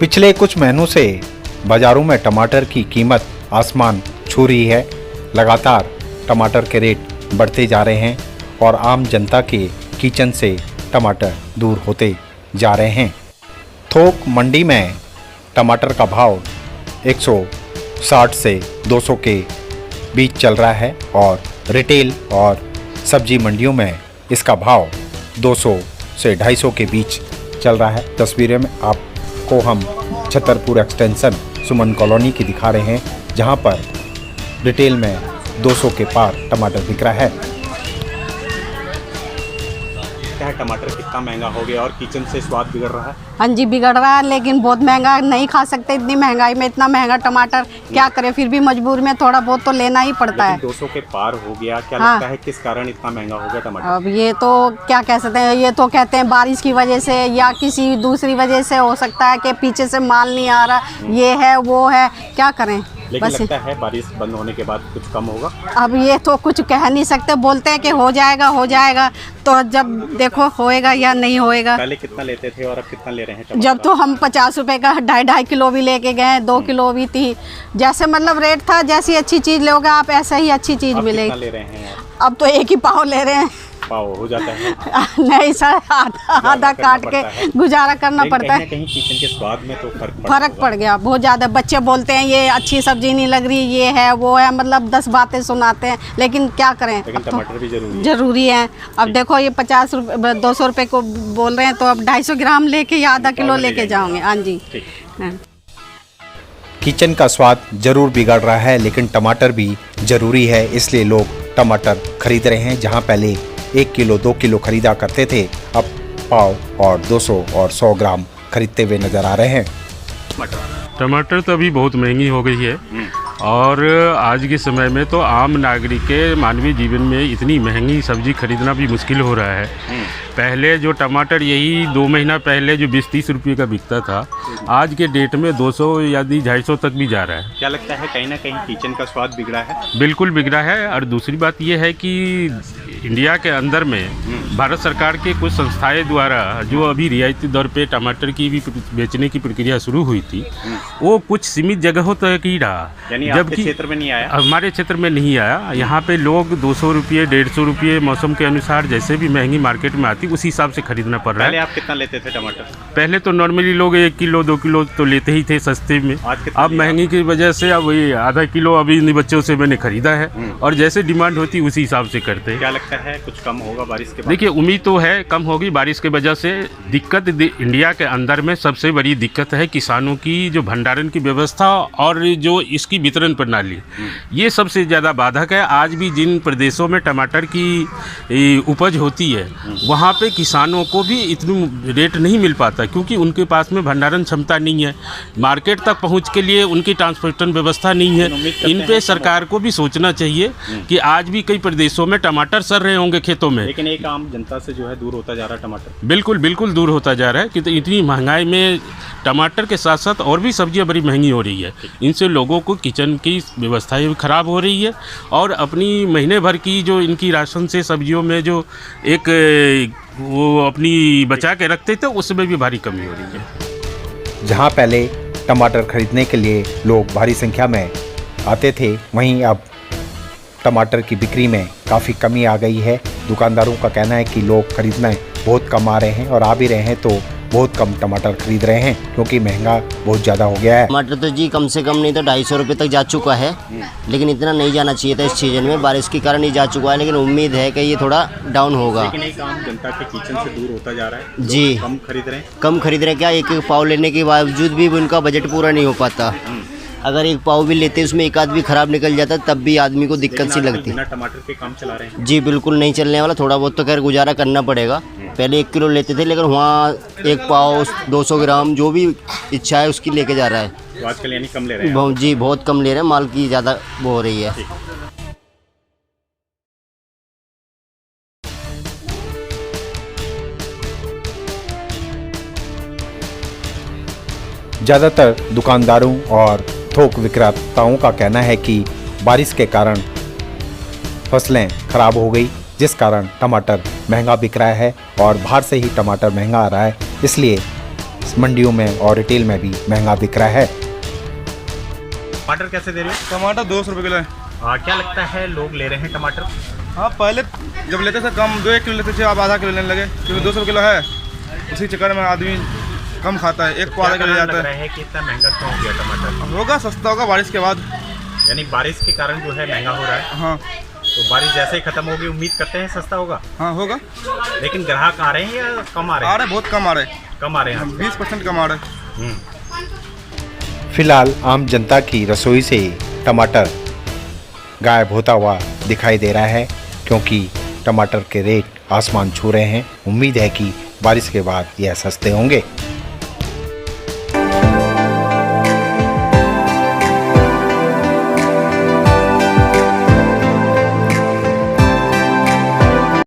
पिछले कुछ महीनों से बाजारों में टमाटर की कीमत आसमान छू रही है। लगातार टमाटर के रेट बढ़ते जा रहे हैं और आम जनता के किचन से टमाटर दूर होते जा रहे हैं। थोक मंडी में टमाटर का भाव 160 से 200 के बीच चल रहा है और रिटेल और सब्जी मंडियों में इसका भाव 200 से 250 के बीच चल रहा है। तस्वीरें में आपको हम छतरपुर एक्सटेंशन सुमन कॉलोनी की दिखा रहे हैं, जहां पर रिटेल में 200 के पार टमाटर बिक रहा है। क्या है, टमाटर कितना महंगा हो गया और किचन से स्वाद बिगड़ रहा है? हाँ जी, बिगड़ रहा है, लेकिन बहुत महंगा नहीं खा सकते। इतनी महंगाई में इतना महंगा टमाटर क्या करें, फिर भी मजबूर में थोड़ा बहुत तो लेना ही पड़ता है। 200 के पार हो गया, क्या हाँ। लगता है किस कारण इतना महंगा हो गया टमाटर? अब ये तो क्या कह सकते हैं, ये तो कहते हैं बारिश की वजह से या किसी दूसरी वजह से हो सकता है कि पीछे से माल नहीं आ रहा, ये है वो है, क्या करें। लेकिन बस लगता है बारिश बंद होने के बाद कुछ कम होगा। अब ये तो कुछ कह नहीं सकते, बोलते हैं कि हो जाएगा, तो जब देखो होएगा या नहीं होएगा। पहले कितना लेते थे और अब कितना ले रहे हैं टमाटर? जब तो हम 50 रुपए का 2.5 किलो भी लेके गए, 2 किलो भी थी, जैसे मतलब रेट था, जैसी अच्छी चीज़ लोगे आप ऐसा ही अच्छी चीज़ अब मिलेगी। कितना ले रहे हैं आप? अब तो एक ही पाव ले रहे हैं। पाव हो जाता है? नहीं सर, आधा काट के गुजारा करना पड़ता है। कहीं किचन के स्वाद में तो फर्क पड़ गया बहुत ज़्यादा। बच्चे बोलते हैं ये अच्छी सब्जी नहीं लग रही, ये है वो है, मतलब 10 बातें सुनाते हैं, लेकिन क्या करें। लेकिन टमाटर भी जरूरी है। अब देखो ये 50 रुपये 200 रुपये को बोल रहे हैं, तो अब 250 ग्राम लेके या आधा किलो लेके जाओगे। हाँ जी। किचन का स्वाद जरूर बिगड़ रहा है, लेकिन टमाटर भी जरूरी है, इसलिए लोग टमाटर खरीद रहे हैं। जहां पहले 1 किलो 2 किलो खरीदा करते थे, अब पाव और 200 और 100 ग्राम खरीदते हुए नजर आ रहे हैं। टमाटर तो अभी बहुत महंगी हो गई है और आज के समय में तो आम नागरिक के मानवीय जीवन में इतनी महंगी सब्जी खरीदना भी मुश्किल हो रहा है। पहले जो टमाटर यही 2 महीना पहले जो 20-30 रुपये का बिकता था, आज के डेट में 200 या 250 तक भी जा रहा है। क्या लगता है कहीं ना कहीं किचन का स्वाद बिगड़ा है? बिल्कुल बिगड़ा है। और दूसरी बात यह है कि इंडिया के अंदर में भारत सरकार के कुछ संस्थाएं द्वारा जो अभी रियायती दर पे टमाटर की भी बेचने की प्रक्रिया शुरू हुई थी, वो कुछ सीमित जगहों तक ही रहा, जबकि क्षेत्र में नहीं आया। हमारे क्षेत्र में नहीं आया। यहाँ पे लोग 200 रुपये 150 रुपये मौसम के अनुसार जैसे भी महंगी मार्केट में आती उसी हिसाब से खरीदना पड़ रहा है। पहले आप कितना लेते थे टमाटर? पहले तो नॉर्मली लोग 1 किलो 2 किलो तो लेते ही थे सस्ते में। अब महंगी की वजह से अब ये आधा किलो अभी इन बच्चों से मैंने खरीदा है और जैसे डिमांड होती उसी हिसाब से करते हैं। क्या लगता है कुछ कम होगा बारिश के बाद? देखिए, उम्मीद तो है कम होगी बारिश की वजह से। दिक्कत इंडिया के अंदर में सबसे बड़ी दिक्कत है किसानों की जो भंडारण की व्यवस्था और जो इसकी वितरण प्रणाली, ये सबसे ज़्यादा बाधक है। आज भी जिन प्रदेशों में टमाटर की उपज होती है, वहाँ पे किसानों को भी इतनी रेट नहीं मिल पाता, क्योंकि उनके पास में भंडारण क्षमता नहीं है, मार्केट तक पहुँच के लिए उनकी ट्रांसपोर्टेशन व्यवस्था नहीं है। इन पे सरकार को भी सोचना चाहिए कि आज भी कई प्रदेशों में टमाटर सड़ रहे होंगे खेतों में, लेकिन एक आम जनता से जो है दूर होता जा रहा है टमाटर। बिल्कुल दूर होता जा रहा है। कि इतनी महंगाई में टमाटर के साथ साथ और भी सब्जियां बड़ी महंगी हो रही है। इनसे लोगों को किचन की व्यवस्थाएं भी खराब हो रही है और अपनी महीने भर की जो इनकी राशन से सब्जियों में जो एक वो अपनी बचा के रखते थे, उसमें भी भारी कमी हो रही है। जहां पहले टमाटर खरीदने के लिए लोग भारी संख्या में आते थे, वहीं अब टमाटर की बिक्री में काफ़ी कमी आ गई है। दुकानदारों का कहना है कि लोग खरीदने बहुत कम आ रहे हैं और आ भी रहे हैं तो बहुत कम टमाटर खरीद रहे हैं, क्योंकि महंगा बहुत ज़्यादा हो गया है। टमाटर तो जी कम से कम नहीं तो 250 रुपये तक जा चुका है, लेकिन इतना नहीं जाना चाहिए था इस सीजन में। बारिश के कारण ही जा चुका है, लेकिन उम्मीद है कि ये थोड़ा डाउन होगा। लेकिन एक आम जनता के किचन से दूर होता जा रहा है। जी, कम खरीद रहे हैं। कम खरीद रहे हैं। क्या एक पाव लेने के बावजूद भी उनका बजट पूरा नहीं हो पाता। अगर एक पाव भी लेते उसमें एक आध भी खराब निकल जाता, तब भी आदमी को दिक्कत सी लगती। बिना टमाटर के काम चला रहे हैं? जी बिल्कुल नहीं चलने वाला। थोड़ा बहुत तो खैर गुजारा करना पड़ेगा। पहले 1 किलो लेते थे, लेकिन वहाँ 1 पाव 200 ग्राम जो भी इच्छा है उसकी लेके जा रहा है। तो आजकल यानी कम ले रहे हैं? जी बहुत कम ले रहे हैं, माल की ज़्यादा वो हो रही है। ज़्यादातर दुकानदारों और थोक विक्रेताओं का कहना है कि बारिश के कारण फसलें खराब हो गई, जिस कारण टमाटर महंगा बिक रहा है और बाहर से ही टमाटर महंगा आ रहा है। इसलिए मंडियों में और रिटेल में भी महंगा बिक रहा है। टमाटर कैसे दे रहे हो? टमाटर 200 रुपये किलो है। क्या लगता है लोग ले रहे हैं टमाटर? हाँ, पहले जब लेते थे कम 2-1 किलो लेते थे, अब आधा किलो लेने लगे क्योंकि 200 किलो है। उसी चक्कर में आदमी कम खाता है, एक को आधा किलो जाता है। कि इतना महंगा क्यों हो गया टमाटर? होगा, सस्ता होगा बारिश के बाद। यानी बारिश के कारण जो है महंगा हो रहा है। हाँ तो बारिश जैसे ही खत्म होगी उम्मीद करते हैं सस्ता होगा। हाँ होगा। लेकिन ग्राहक आ रहे हैं या कम आ रहे आ हैं? रहे, बहुत कम आ रहे, कम आ रहे हैं। 20% कम आ रहे। फिलहाल आम जनता की रसोई से टमाटर गायब होता हुआ दिखाई दे रहा है, क्योंकि टमाटर के रेट आसमान छू रहे हैं। उम्मीद है कि बारिश के बाद यह सस्ते होंगे।